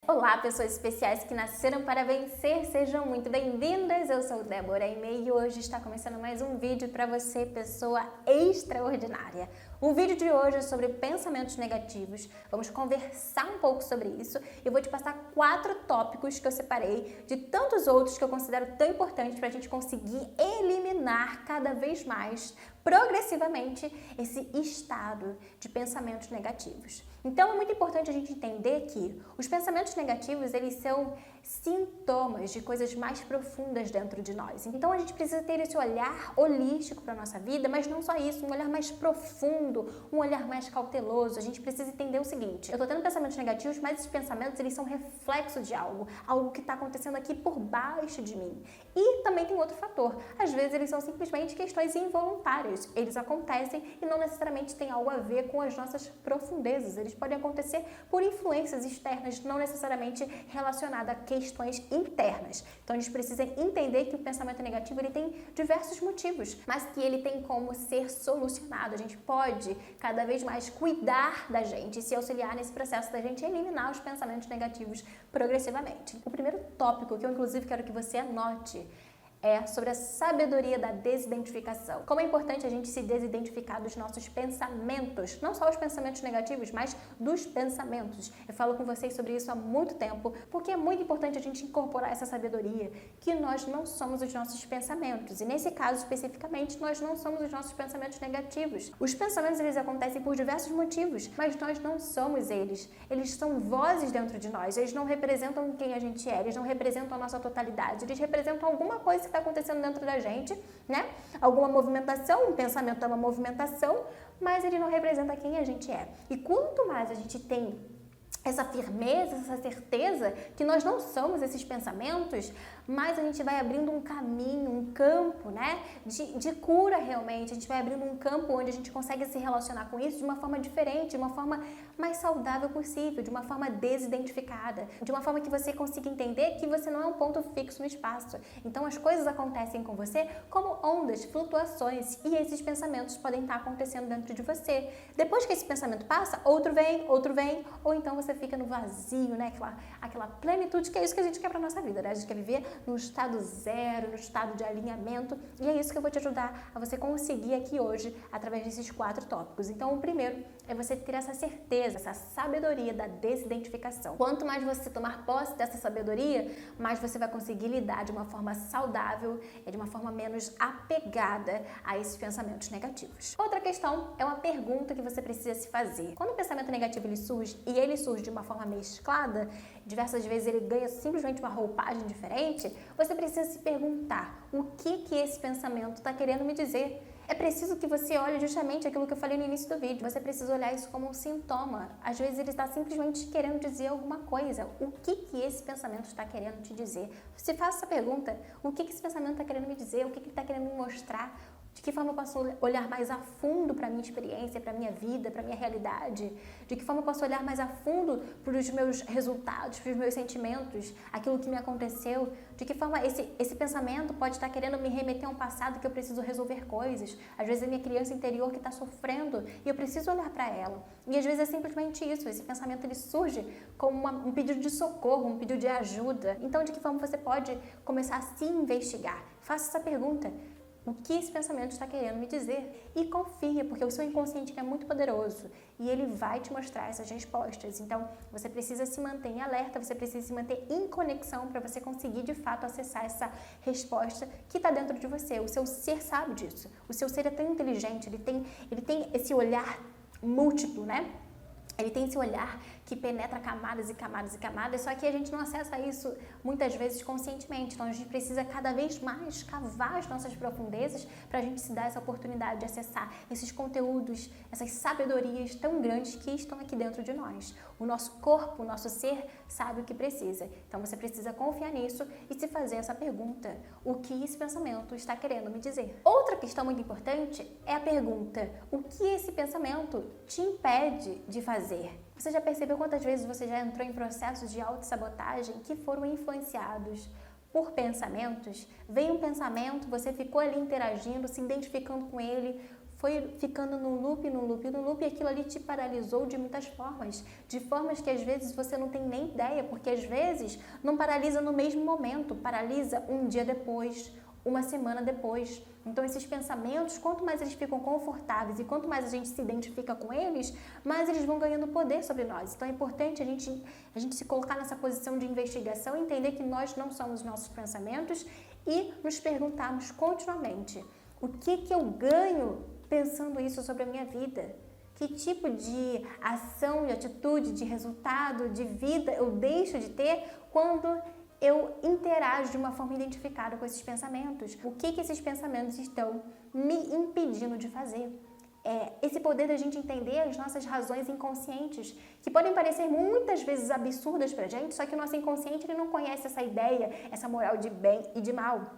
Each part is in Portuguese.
Olá, pessoas especiais que nasceram para vencer, sejam muito bem-vindas. Eu sou Débora Aimee e hoje está começando mais um vídeo para você, pessoa extraordinária. O vídeo de hoje é sobre pensamentos negativos. Vamos conversar um pouco sobre isso e eu vou te passar 4 tópicos que eu separei de tantos outros que eu considero tão importantes para a gente conseguir eliminar cada vez mais, progressivamente, esse estado de pensamentos negativos. Então é muito importante a gente entender que os pensamentos negativos, eles são sintomas de coisas mais profundas dentro de nós. Então a gente precisa ter esse olhar holístico para a nossa vida, mas não só isso, um olhar mais profundo, um olhar mais cauteloso. A gente precisa entender o seguinte: eu tô tendo pensamentos negativos, mas esses pensamentos, eles são reflexo de algo que está acontecendo aqui por baixo de mim. E também tem outro fator, às vezes eles são simplesmente questões involuntárias, eles acontecem e não necessariamente têm algo a ver com as nossas profundezas, eles podem acontecer por influências externas, não necessariamente relacionadas a questões internas. Então a gente precisa entender que o pensamento negativo, ele tem diversos motivos, mas que ele tem como ser solucionado. A gente pode cada vez mais cuidar da gente e se auxiliar nesse processo da gente eliminar os pensamentos negativos progressivamente. O primeiro tópico que eu inclusive quero que você anote é sobre a sabedoria da desidentificação. Como é importante a gente se desidentificar dos nossos pensamentos, não só os pensamentos negativos, mas dos pensamentos. Eu falo com vocês sobre isso há muito tempo, porque é muito importante a gente incorporar essa sabedoria, que nós não somos os nossos pensamentos, e nesse caso especificamente, nós não somos os nossos pensamentos negativos. Os pensamentos, eles acontecem por diversos motivos, mas nós não somos eles. Eles são vozes dentro de nós, eles não representam quem a gente é, eles não representam a nossa totalidade, eles representam alguma coisa que está acontecendo dentro da gente, né? Alguma movimentação, um pensamento é uma movimentação, mas ele não representa quem a gente é. E quanto mais a gente tem essa firmeza, essa certeza que nós não somos esses pensamentos, mais a gente vai abrindo um caminho, um campo, né, de cura realmente. A gente vai abrindo um campo onde a gente consegue se relacionar com isso de uma forma diferente, de uma forma mais saudável possível, de uma forma desidentificada, de uma forma que você consiga entender que você não é um ponto fixo no espaço. Então as coisas acontecem com você como ondas, flutuações, e esses pensamentos podem estar acontecendo dentro de você. Depois que esse pensamento passa, outro vem, ou então você fica no vazio, né, aquela plenitude, que é isso que a gente quer para nossa vida, né? A gente quer viver no estado zero, no estado de alinhamento, e é isso que eu vou te ajudar a você conseguir aqui hoje, através desses 4 tópicos. Então, o primeiro é você ter essa certeza, essa sabedoria da desidentificação. Quanto mais você tomar posse dessa sabedoria, mais você vai conseguir lidar de uma forma saudável e de uma forma menos apegada a esses pensamentos negativos. Outra questão é uma pergunta que você precisa se fazer. Quando o pensamento negativo ele surge, e ele surge de uma forma mesclada, diversas vezes ele ganha simplesmente uma roupagem diferente, você precisa se perguntar: o que esse pensamento está querendo me dizer? É preciso que você olhe justamente aquilo que eu falei no início do vídeo. Você precisa olhar isso como um sintoma. Às vezes ele está simplesmente querendo dizer alguma coisa. O que esse pensamento está querendo te dizer? Se faça essa pergunta: o que esse pensamento está querendo me dizer? O que ele está querendo me mostrar? De que forma eu posso olhar mais a fundo para a minha experiência, para a minha vida, para a minha realidade? De que forma eu posso olhar mais a fundo para os meus resultados, para os meus sentimentos, aquilo que me aconteceu? De que forma esse pensamento pode estar querendo me remeter a um passado que eu preciso resolver coisas? Às vezes é minha criança interior que está sofrendo e eu preciso olhar para ela. E às vezes é simplesmente isso, esse pensamento ele surge como um pedido de socorro, um pedido de ajuda. Então, de que forma você pode começar a se investigar? Faça essa pergunta: o que esse pensamento está querendo me dizer? E confia, porque o seu inconsciente é muito poderoso e ele vai te mostrar essas respostas. Então, você precisa se manter em alerta, você precisa se manter em conexão para você conseguir, de fato, acessar essa resposta que está dentro de você. O seu ser sabe disso. O seu ser é tão inteligente, ele tem esse olhar múltiplo, né? Ele tem esse olhar que penetra camadas e camadas e camadas, só que a gente não acessa isso muitas vezes conscientemente. Então a gente precisa cada vez mais cavar as nossas profundezas para a gente se dar essa oportunidade de acessar esses conteúdos, essas sabedorias tão grandes que estão aqui dentro de nós. O nosso corpo, o nosso ser sabe o que precisa. Então você precisa confiar nisso e se fazer essa pergunta: o que esse pensamento está querendo me dizer? Outra questão muito importante é a pergunta: o que esse pensamento te impede de fazer? Você já percebeu quantas vezes você já entrou em processos de autossabotagem que foram influenciados por pensamentos? Veio um pensamento, você ficou ali interagindo, se identificando com ele, foi ficando num loop, num loop, num loop, e aquilo ali te paralisou de muitas formas. De formas que às vezes você não tem nem ideia, porque às vezes não paralisa no mesmo momento, paralisa um dia depois, uma semana depois. Então esses pensamentos, quanto mais eles ficam confortáveis e quanto mais a gente se identifica com eles, mais eles vão ganhando poder sobre nós. Então é importante a gente se colocar nessa posição de investigação e entender que nós não somos nossos pensamentos e nos perguntarmos continuamente: o que eu ganho pensando isso sobre a minha vida? Que tipo de ação, de atitude, de resultado, de vida eu deixo de ter quando eu interajo de uma forma identificada com esses pensamentos? O que esses pensamentos estão me impedindo de fazer? Esse poder da gente entender as nossas razões inconscientes, que podem parecer muitas vezes absurdas pra gente, só que o nosso inconsciente ele não conhece essa ideia, essa moral de bem e de mal.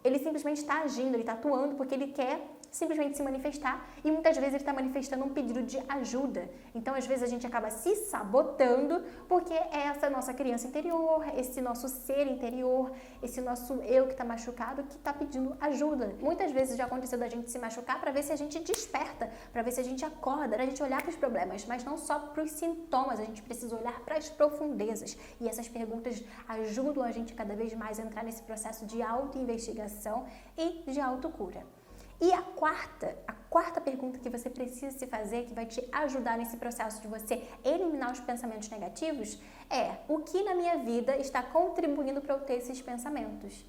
Ele simplesmente está agindo, ele está atuando porque ele quer simplesmente se manifestar, e muitas vezes ele está manifestando um pedido de ajuda. Então, às vezes, a gente acaba se sabotando porque é essa nossa criança interior, esse nosso ser interior, esse nosso eu que está machucado, que está pedindo ajuda. Muitas vezes já aconteceu da gente se machucar para ver se a gente desperta, para ver se a gente acorda, a gente olhar para os problemas, mas não só para os sintomas, a gente precisa olhar para as profundezas. E essas perguntas ajudam a gente cada vez mais a entrar nesse processo de auto-investigação e de autocura. E a quarta pergunta que você precisa se fazer, que vai te ajudar nesse processo de você eliminar os pensamentos negativos, é: o que na minha vida está contribuindo para eu ter esses pensamentos?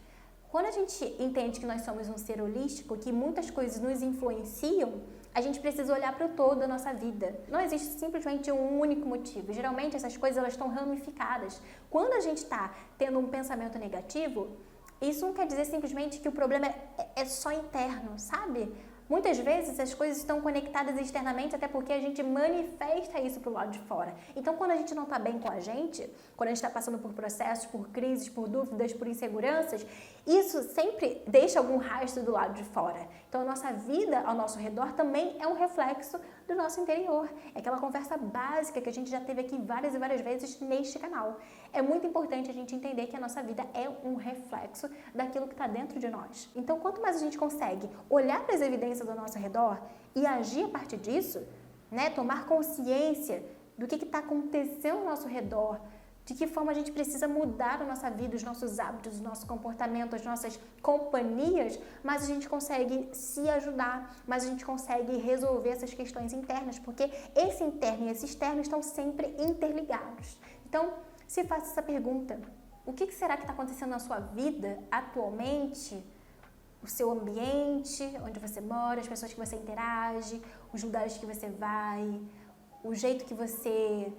Quando a gente entende que nós somos um ser holístico, que muitas coisas nos influenciam, a gente precisa olhar para o todo da nossa vida. Não existe simplesmente um único motivo. Geralmente essas coisas elas estão ramificadas. Quando a gente está tendo um pensamento negativo, isso não quer dizer simplesmente que o problema é só interno, sabe? Muitas vezes as coisas estão conectadas externamente, até porque a gente manifesta isso pro lado de fora. Então, quando a gente não está bem com a gente, quando a gente está passando por processos, por crises, por dúvidas, por inseguranças, isso sempre deixa algum rastro do lado de fora. Então, a nossa vida ao nosso redor também é um reflexo do nosso interior. É aquela conversa básica que a gente já teve aqui várias e várias vezes neste canal. É muito importante a gente entender que a nossa vida é um reflexo daquilo que está dentro de nós. Então, quanto mais a gente consegue olhar para as evidências do nosso redor e agir a partir disso, né, tomar consciência do que está acontecendo ao nosso redor, de que forma a gente precisa mudar a nossa vida, os nossos hábitos, o nosso comportamento, as nossas companhias, mas a gente consegue se ajudar, mas a gente consegue resolver essas questões internas, porque esse interno e esse externo estão sempre interligados. Então, se faça essa pergunta: o que será que está acontecendo na sua vida atualmente? O seu ambiente, onde você mora, as pessoas que você interage, os lugares que você vai, o jeito que você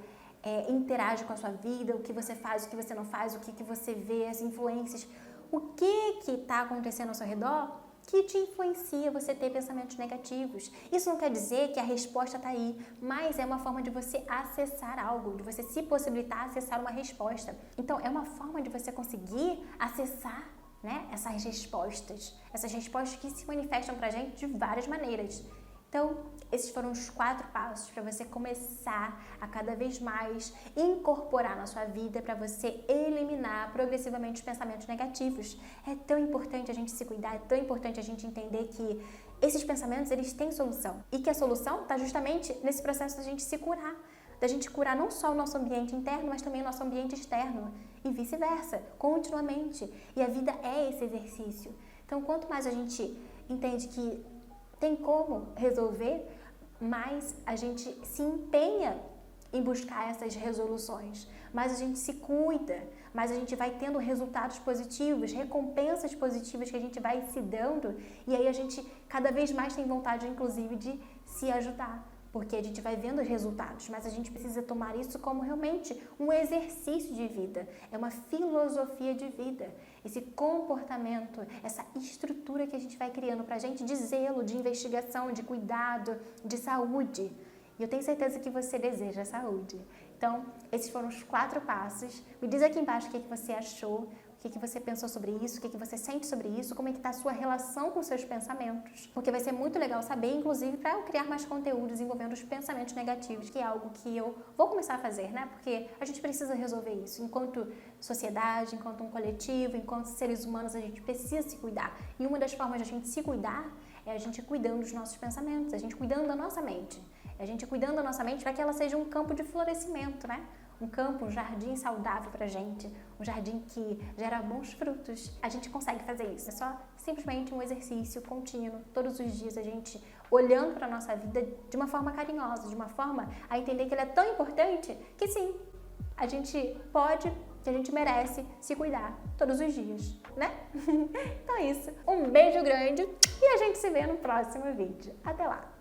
interage com a sua vida, o que você faz, o que você não faz, o que você vê, as influências. O que está acontecendo ao seu redor que te influencia você ter pensamentos negativos? Isso não quer dizer que a resposta está aí, mas é uma forma de você acessar algo, de você se possibilitar acessar uma resposta. Então, é uma forma de você conseguir acessar, né, essas respostas que se manifestam pra gente de várias maneiras. Então, esses foram os 4 passos para você começar a cada vez mais incorporar na sua vida, para você eliminar progressivamente os pensamentos negativos. É tão importante a gente se cuidar, é tão importante a gente entender que esses pensamentos, eles têm solução. E que a solução está justamente nesse processo da gente se curar. Da gente curar não só o nosso ambiente interno, mas também o nosso ambiente externo. E vice-versa, continuamente. E a vida é esse exercício. Então, quanto mais a gente entende que tem como resolver, mais a gente se empenha em buscar essas resoluções, mais a gente se cuida, mais a gente vai tendo resultados positivos, recompensas positivas que a gente vai se dando, e aí a gente cada vez mais tem vontade, inclusive, de se ajudar, porque a gente vai vendo os resultados, mas a gente precisa tomar isso como realmente um exercício de vida, é uma filosofia de vida, esse comportamento, essa estrutura que a gente vai criando pra gente de zelo, de investigação, de cuidado, de saúde. E eu tenho certeza que você deseja saúde. Então, esses foram os 4 passos. Me diz aqui embaixo o que você achou, o que você pensou sobre isso, o que você sente sobre isso, como é que está a sua relação com os seus pensamentos. Porque vai ser muito legal saber, inclusive, para eu criar mais conteúdos envolvendo os pensamentos negativos, que é algo que eu vou começar a fazer, né? Porque a gente precisa resolver isso. Enquanto sociedade, enquanto um coletivo, enquanto seres humanos, a gente precisa se cuidar. E uma das formas de a gente se cuidar É a gente cuidando dos nossos pensamentos, a gente cuidando da nossa mente. É a gente cuidando da nossa mente para que ela seja um campo de florescimento, né? Um campo, um jardim saudável pra gente, um jardim que gera bons frutos. A gente consegue fazer isso. É só simplesmente um exercício contínuo, todos os dias a gente olhando para a nossa vida de uma forma carinhosa, de uma forma a entender que ele é tão importante que sim, a gente pode, que a gente merece se cuidar todos os dias, né? Então é isso. Um beijo grande e a gente se vê no próximo vídeo. Até lá!